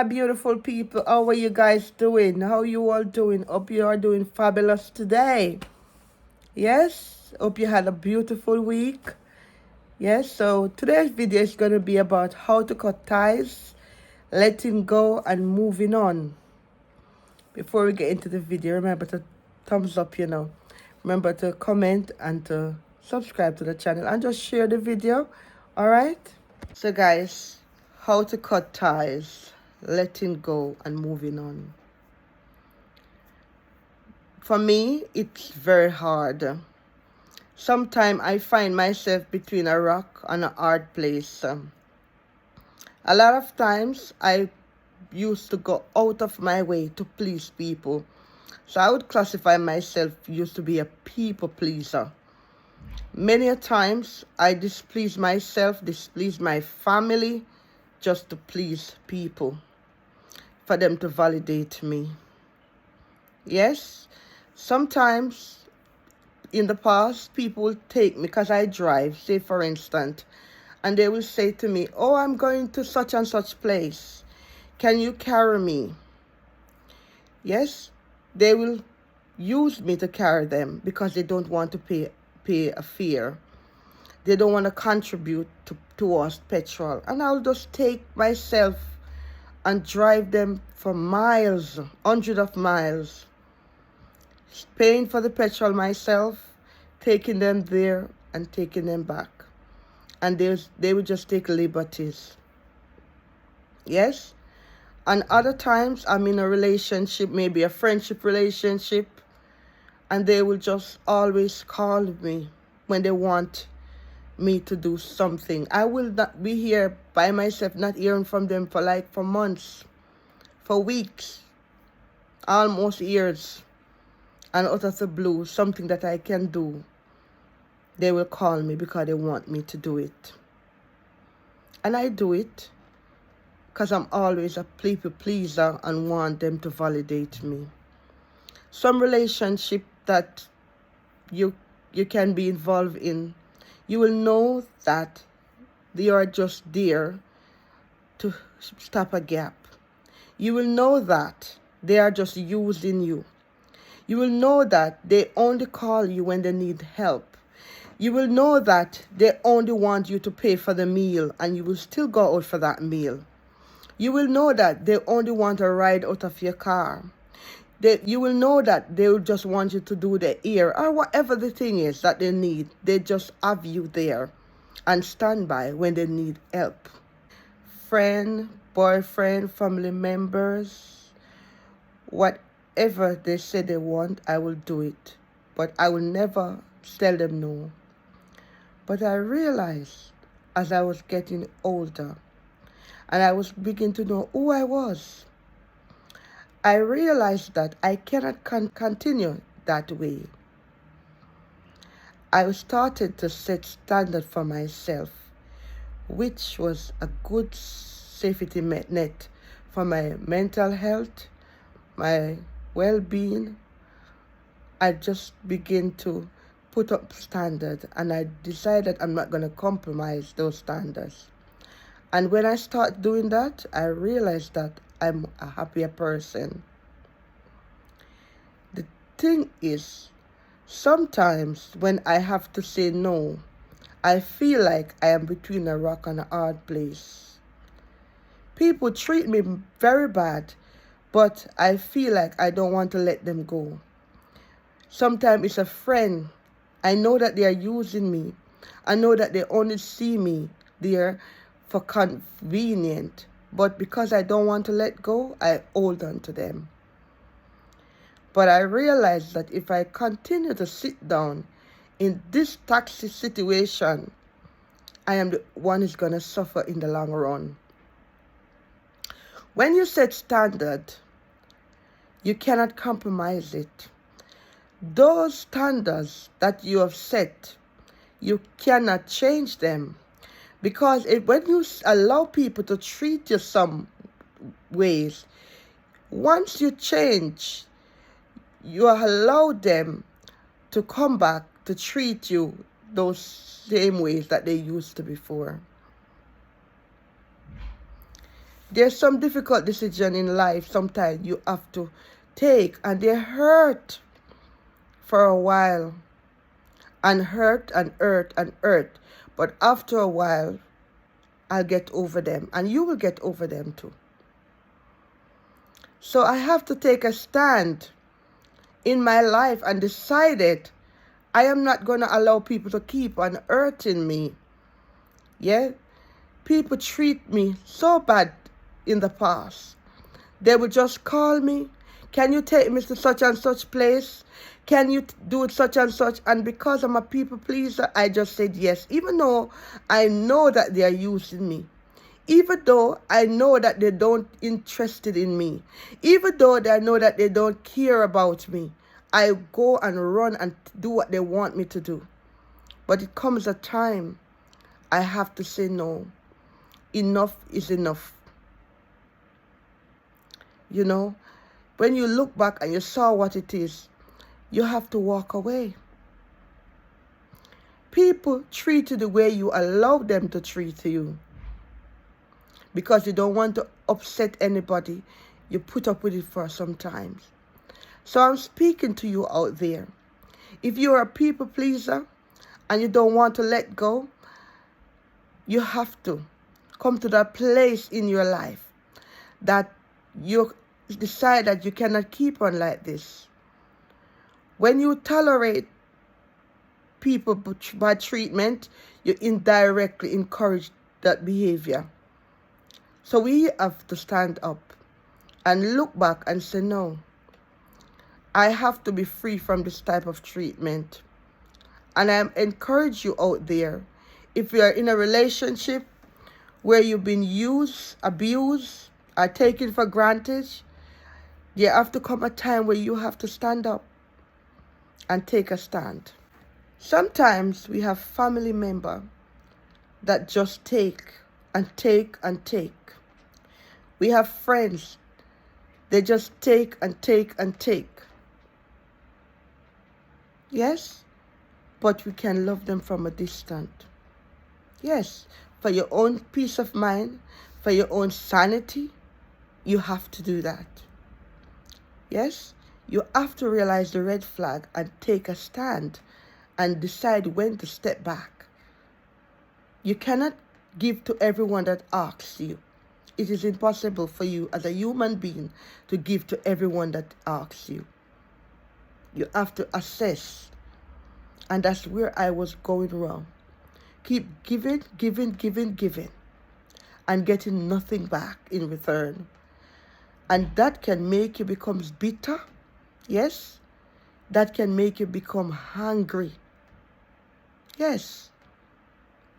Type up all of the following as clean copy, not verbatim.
my beautiful people. How are you guys doing? How you all doing? Hope you are doing fabulous today. Yes, hope you had a beautiful week. Yes, so today's video is going to be about how to cut ties, letting go, and moving on. Before we get into the video, remember to thumbs up, Remember to comment and to subscribe to the channel and just share the video. All right? So guys, how to cut ties, letting go and moving on. For me, it's very hard. Sometimes I find myself between a rock and a hard place. A lot of times I used to go out of my way to please people. So I would classify myself used to be a people pleaser. Many a times I displease myself, displease my family just to please people, for them to validate me. Yes, sometimes in the past, people will take me because I drive, say for instance, and they will say to me, oh, I'm going to such and such place. Can you carry me? Yes, they will use me to carry them because they don't want to pay a fare. They don't want to contribute towards petrol. And I'll just take myself and drive them for miles, hundreds of miles, paying for the petrol myself, taking them there and taking them back. And they would just take liberties. Yes? And other times I'm in a relationship, maybe a friendship relationship, and they will just always call me when they want me to do something. I will not be here by myself, not hearing from them for months, for weeks, almost years. And out of the blue, something that I can do, they will call me because they want me to do it. And I do it because I'm always a people pleaser and want them to validate me. Some relationship that you can be involved in, you will know that they are just there to stop a gap. You will know that they are just using you. You will know that they only call you when they need help. You will know that they only want you to pay for the meal and you will still go out for that meal. You will know that they only want a ride out of your car. You will know that they will just want you to do the ear or whatever the thing is that they need. They just have you there and stand by when they need help. Friend, boyfriend, family members, whatever they say they want, I will do it. But I will never tell them no. But I realized as I was getting older and I was beginning to know who I was, I realized that I cannot continue that way. I started to set standard for myself, which was a good safety net for my mental health, my well-being. I just began to put up standards and I decided I'm not going to compromise those standards. And when I start doing that, I realized that I'm a happier person. The thing is, sometimes when I have to say no, I feel like I am between a rock and a hard place. People treat me very bad, but I feel like I don't want to let them go. Sometimes it's a friend. I know that they are using me. I know that they only see me there for convenient, but because I don't want to let go, I hold on to them. But I realize that if I continue to sit down in this toxic situation, I am the one who's going to suffer in the long run. When you set standard, you cannot compromise it. Those standards that you have set, you cannot change them. Because when you allow people to treat you some ways, once you change, you allow them to come back to treat you those same ways that they used to before. There's some difficult decision in life sometimes you have to take, and they hurt for a while, and hurt. But after a while, I'll get over them, and you will get over them too. So I have to take a stand in my life and decided I am not going to allow people to keep on hurting me. Yeah? People treat me so bad in the past. They would just call me, can you take me to such and such place? Can you do it such and such? And because I'm a people pleaser, I just said yes, even though I know that they are using me. Even though I know that they don't interested in me. Even though I know that they don't care about me. I go and run and do what they want me to do. But it comes a time I have to say no. Enough is enough. You know, when you look back and you saw what it is, you have to walk away. People treat you the way you allow them to treat you. Because you don't want to upset anybody, you put up with it for some time. So I'm speaking to you out there. If you're a people pleaser and you don't want to let go, you have to come to that place in your life that you decide that you cannot keep on like this. When you tolerate people bad treatment, you indirectly encourage that behavior. So we have to stand up and look back and say, no, I have to be free from this type of treatment. And I encourage you out there, if you are in a relationship where you've been used, abused, or taken for granted, there have to come a time where you have to stand up and take a stand. Sometimes we have family members that just take and take and take. We have friends, they just take and take and take. Yes, but we can love them from a distance. Yes, for your own peace of mind, for your own sanity, you have to do that. Yes, you have to realize the red flag and take a stand and decide when to step back. You cannot give to everyone that asks you. It is impossible for you as a human being to give to everyone that asks you. You have to assess. And that's where I was going wrong. Keep giving, and getting nothing back in return. And that can make you become bitter. Yes. That can make you become hungry. Yes.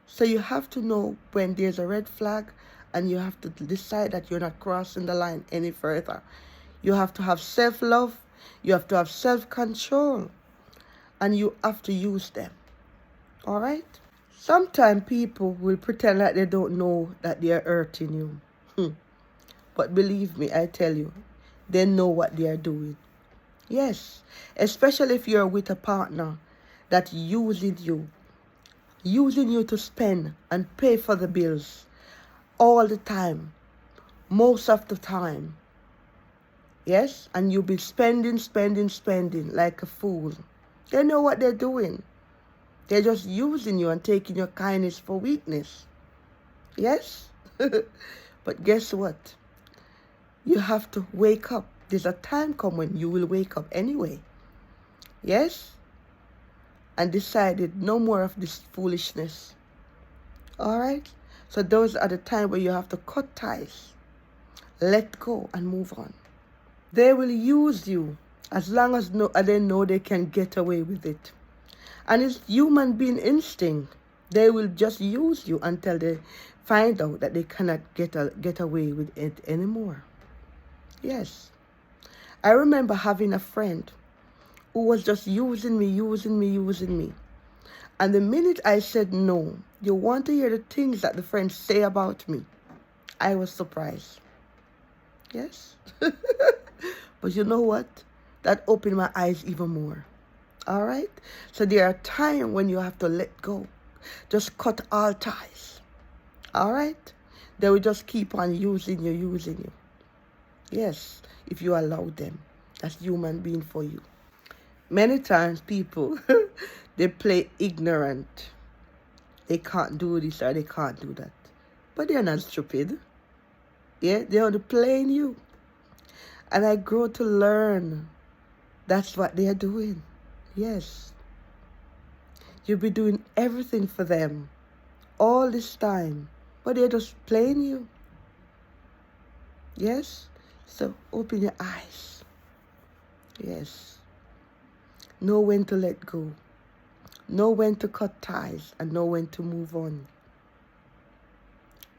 So you have to know when there's a red flag, and you have to decide that you're not crossing the line any further. You have to have self-love. You have to have self-control. And you have to use them. All right? Sometimes people will pretend like they don't know that they are hurting you. But believe me, I tell you, they know what they are doing. Yes. Especially if you're with a partner that's using you to spend and pay for the bills all the time, most of the time. Yes, and you'll be spending like a fool. They know what they're doing. They're just using you and taking your kindness for weakness. Yes? But guess what? You have to wake up. There's a time come when you will wake up anyway. Yes? And decided no more of this foolishness. All right? So those are the times where you have to cut ties, let go, and move on. They will use you as long as they know they can get away with it. And it's human being instinct. They will just use you until they find out that they cannot get away with it anymore. Yes. I remember having a friend who was just using me. And the minute I said no, you want to hear the things that the friends say about me, I was surprised. Yes. But you know what? That opened my eyes even more. All right? So there are times when you have to let go. Just cut all ties. All right? They will just keep on using you. Yes, if you allow them. That's human being for you. Many times people, they play ignorant. They can't do this or they can't do that. But they're not stupid. Yeah, they're only playing you. And I grow to learn that's what they are doing. Yes. You'll be doing everything for them all this time, but they're just playing you. Yes? So open your eyes. Yes. Know when to let go. Know when to cut ties and know when to move on.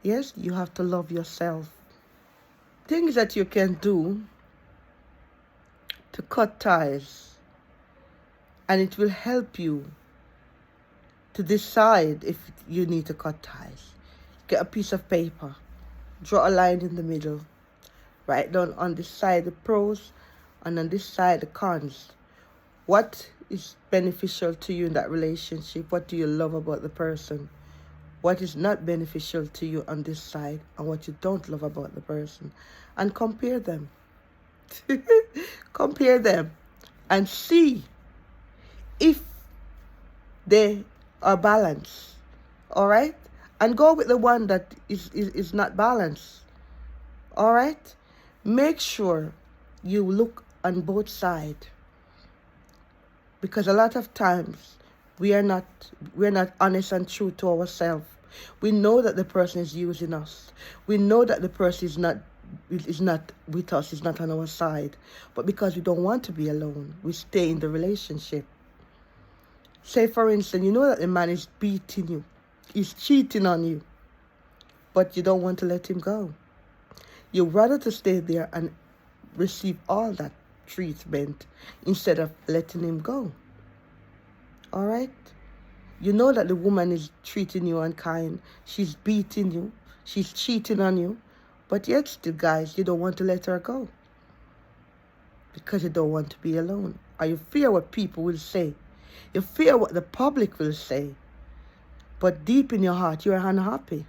Yes, you have to love yourself. Things that you can do to cut ties, and it will help you to decide if you need to cut ties. Get a piece of paper, draw a line in the middle, write down on this side the pros and on this side the cons. What is beneficial to you in that relationship? What do you love about the person? What is not beneficial to you on this side and what you don't love about the person? And compare them. Compare them and see if they are balanced. All right? And go with the one that is not balanced. All right? Make sure you look on both sides. Because a lot of times we're not honest and true to ourselves. We know that the person is using us. We know that the person is not with us, is not on our side. But because we don't want to be alone, we stay in the relationship. Say, for instance, you know that the man is beating you. He's cheating on you. But you don't want to let him go. You'd rather to stay there and receive all that treatment instead of letting him go. All right? You know that the woman is treating you unkind. She's beating you. She's cheating on you. But yet still, guys, you don't want to let her go. Because you don't want to be alone. Or you fear what people will say. You fear what the public will say. But deep in your heart, you're unhappy.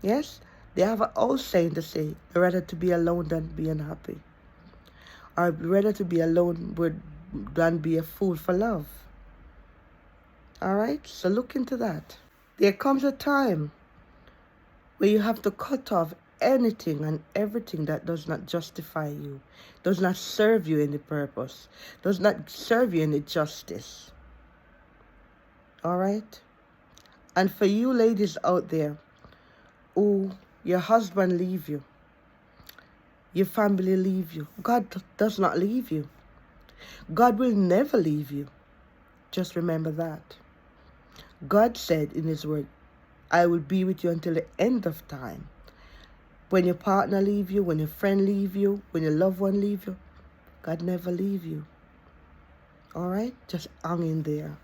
Yes? They have an old saying to say, rather to be alone than be unhappy. Or rather to be alone than be a fool for love. All right? So look into that. There comes a time where you have to cut off anything and everything that does not justify you, does not serve you any purpose, does not serve you any justice. All right? And for you ladies out there who your husband leave you, your family leave you, God does not leave you. God will never leave you. Just remember that. God said in his word, I will be with you until the end of time. When your partner leave you, when your friend leave you, when your loved one leave you, God never leave you. All right? Just hang in there.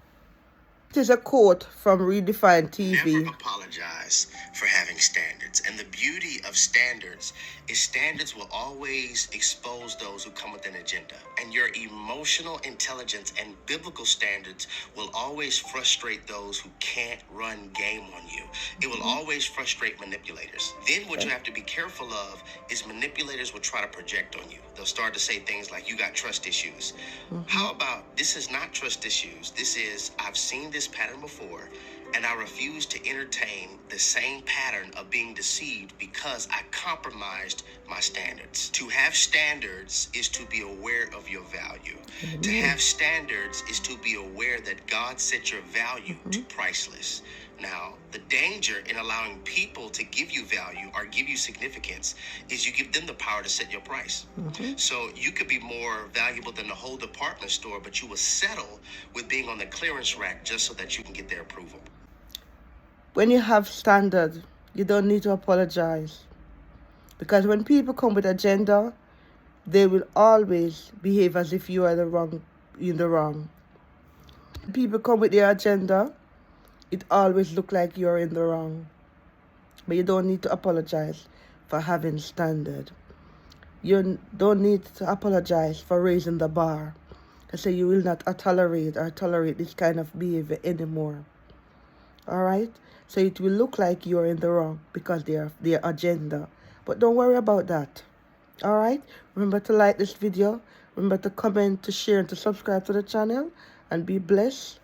It is a quote from Redefined TV. Never apologize for having standards. And the beauty of standards is standards will always expose those who come with an agenda. And your emotional intelligence and biblical standards will always frustrate those who can't run game on you. It will always frustrate manipulators. Then what you have to be careful of is manipulators will try to project on you. They'll start to say things like, you got trust issues. How about, this is not trust issues. This is, I've seen this pattern before, and I refuse to entertain the same pattern of being deceived because I compromised my standards. To have standards is to be aware of your value. To have standards is to be aware that God set your value to priceless. Now, the danger in allowing people to give you value or give you significance is you give them the power to set your price. So you could be more valuable than the whole department store, but you will settle with being on the clearance rack just so that you can get their approval. When you have standard, you don't need to apologize. Because when people come with agenda, they will always behave as if you are in the wrong. People come with their agenda, it always look like you're in the wrong. But you don't need to apologize for having standard. You don't need to apologize for raising the bar. To say you will not tolerate this kind of behavior anymore. All right, so it will look like you're in the wrong because they're their agenda, but don't worry about that. All right, remember to like this video, remember to comment, to share, and to subscribe to the channel, and be blessed.